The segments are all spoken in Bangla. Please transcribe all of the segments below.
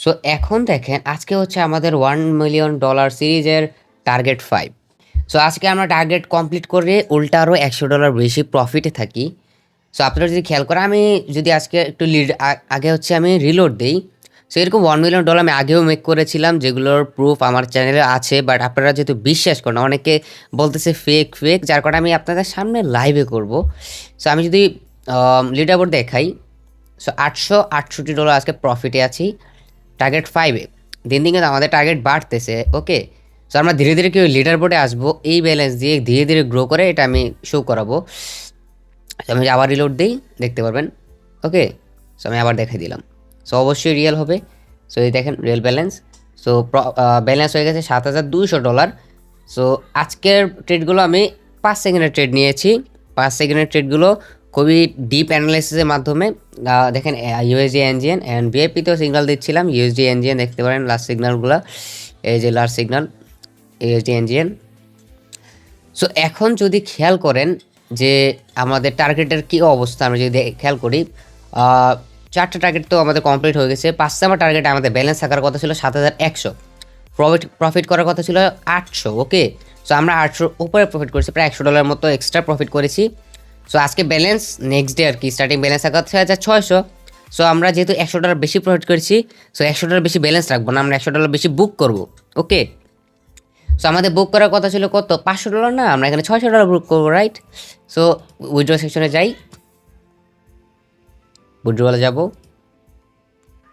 সো এখন দেখেন আজকে হচ্ছে আমাদের $1 মিলিয়ন সিরিজের টার্গেট 5। সো আজকে আমরা টার্গেট কমপ্লিট করে উল্টা আরও $100 বেশি প্রফিটে থাকি। সো আপনারা যদি খেয়াল করেন, আমি যদি আজকে একটু আগে হচ্ছে আমি রিলোড দিই। সো এরকম $1 মিলিয়ন আমি আগেও মেক করেছিলাম, যেগুলোর প্রুফ আমার চ্যানেলে আছে, বাট আপনারা যেহেতু বিশ্বাস করেন, অনেকে বলতেছে ফেক ফেক, যার কারণে আমি আপনাদের সামনে লাইভে করব। সো আমি যদি লিডারবোর্ড দেখাই, সো $868 আজকে প্রফিটে আছি টার্গেট 5-এ। দিন দিন কিন্তু আমাদের টার্গেট বাড়তেছে। ওকে, সো আমরা ধীরে ধীরে কি লিডার বোর্ডে আসবো, এই ব্যালেন্স দিয়ে ধীরে ধীরে গ্রো করে এটা আমি শো করাবো। আমি আবার রিলোড দিই, দেখতে পারবেন। ওকে, সো আমি আবার দেখাই দিলাম। সো অবশ্যই রিয়েল হবে। সো এই দেখেন রিয়েল ব্যালেন্স। সো ব্যালেন্স হয়ে গেছে $7,200। সো আজকের ট্রেডগুলো আমি 5 সেকেন্ডের ট্রেড নিয়েছি। 5 সেকেন্ডের ট্রেডগুলো খুবই ডিপ অ্যানালাইসিসের মাধ্যমে দেখেন ইউএসডি এনজিএন অ্যান্ড ভিআইপিতেও সিগনাল দিচ্ছিলাম। ইউএসডি এনজিএন দেখতে পারেন লাস্ট সিগনালগুলো, এই যে last signal USD NGN. So এখন যদি খেয়াল করেন যে আমাদের টার্গেটের কী অবস্থা, আমরা যদি খেয়াল করি, 4টা টার্গেট তো আমাদের কমপ্লিট হয়ে গেছে। 5 নাম্বার টার্গেটে আমাদের ব্যালেন্স থাকার কথা ছিল 7,100, প্রফিট করার কথা ছিল 800। ওকে, সো আমরা 800 উপরে প্রফিট করেছি, প্রায় $100 মতো এক্সট্রা প্রফিট করেছি। সো আজকে ব্যালেন্স নেক্সট ডে আর কি স্টার্টিং ব্যালেন্স থাকা 6,600। সো আমরা যেহেতু $100 বেশি প্রফিট করেছি, সো $100 বেশি ব্যালেন্স রাখবো না, আমরা $100 বেশি বুক করবো। ওকে, সো আমাদের বুক করার কথা ছিল কত, $500 না, আমরা এখানে $600 বুক করবো, রাইট? সো উইথড্র সেকশনে যাই, উইথড্রলে যাব।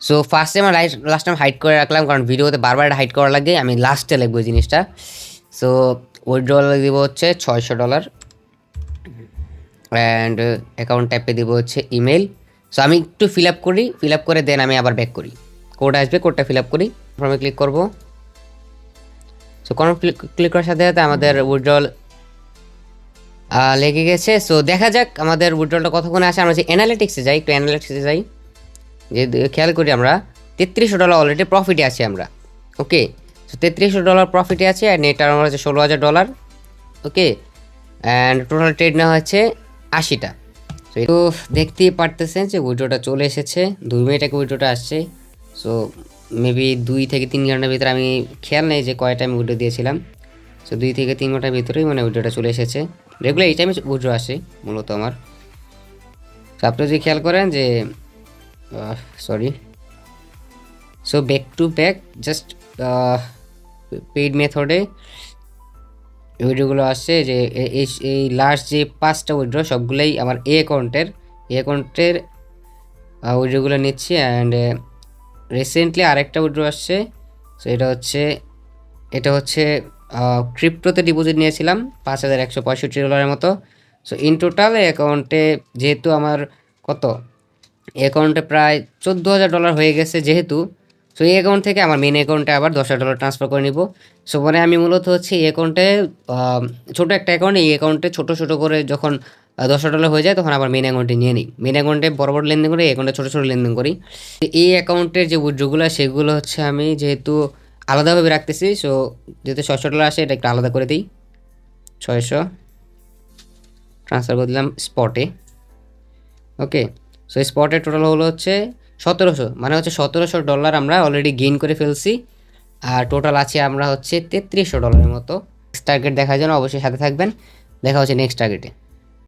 সো ফার্স্টে আমার লাস্ট টাইম হাইড করে রাখলাম, কারণ ভিডিওতে বারবার হাইড করা লাগে, আমি লাস্টে লিখবো এই জিনিসটা। সো উইথড্রল দিব হচ্ছে $600 অ্যান্ড অ্যাকাউন্ট টাইপে দিব হচ্ছে ইমেল। সো আমি একটু ফিল আপ করে দেন আমি আবার ব্যাক করি। কোড আসবে, কোডটা ফিল আপ করি, ফর্মে ক্লিক করব। সো কোনো ক্লিক করার সাথে সাথে আমাদের উইথড্রল লেগে গেছে। সো দেখা যাক আমাদের উইথড্রলটা কতক্ষণে আসে। আমরা যে অ্যানালিটিক্সে যাই, একটু অ্যানালিটিক্সে যাই, যে খেয়াল করি আমরা $3300 অলরেডি প্রফিটে আছি আমরা। ওকে, সো $3300 প্রফিটে আছে, আর নেট টার্নওভার হচ্ছে $16,000। ওকে, অ্যান্ড টোটাল ট্রেড নেওয়া হচ্ছে 80টা। তো দেখতেই পারতেছেন যে উইড্রোটা চলে এসেছে, 2 মিনিট আগে উইড্রোটা আসছে। সো মেবি 2 থেকে 3 ঘন্টার ভিতরে, আমি খেয়াল নেই যে কয়টা আমি উইড্রো দিয়েছিলাম। সো 2 থেকে 3 ঘন্টার ভিতরেই মানে উইড্রোটা চলে এসেছে। রেগুলার এই টাইমে উইড্রো আসে মূলত আমার। সো আপনি যদি খেয়াল করেন যে sorry, so back to back just paid মেথডে উইড্রোগুলো আসছে, যে এই লাস্ট যে 5টা উইড্রো সবগুলোই আমার এই অ্যাকাউন্টের উইড্রোগুলো নিচ্ছি। অ্যান্ড রিসেন্টলি আরেকটা উইড্রো আসছে। সো এটা হচ্ছে ক্রিপ্টোতে ডিপোজিট নিয়েছিলাম $5,165 মতো। সো ইন টোটাল অ্যাকাউন্টে যেহেতু আমার কত, অ্যাকাউন্টে প্রায় $14,000 হয়ে গেছে যেহেতু। সো এই অ্যাকাউন্ট থেকে আমার মেন অ্যাকাউন্টে আবার $10,000 ট্রান্সফার করে নিব। সো মানে আমি মূলত হচ্ছে এই অ্যাকাউন্টে, ছোটো একটা অ্যাকাউন্ট, এই অ্যাকাউন্টে ছোটো করে যখন $10,000 হয়ে যায় তখন আবার মেন অ্যাকাউন্টে নিয়ে নিই। মেন অ্যাকাউন্টে বড় বড় লেনদেন করি, এই অ্যাকাউন্টে ছোটো লেনদেন করি। এই অ্যাকাউন্টের যে উইথড্রোগুলো সেগুলো হচ্ছে আমি যেহেতু আলাদাভাবে রাখতেছি, সো যেহেতু $600 আসে এটা একটু আলাদা করে দিই। 600 ট্রান্সফার করে দিলাম স্পটে। ওকে, সো স্পটের টোটাল হলো হচ্ছে 1700, মানে হচ্ছে $1,700 আমরা অলরেডি গেইন করে ফেলছি। আর টোটাল আছে আমরা হচ্ছে $3,300 মতো। নেক্সট টার্গেট দেখার জন্য অবশ্যই সাথে থাকবেন। দেখা হচ্ছে নেক্সট টার্গেটে।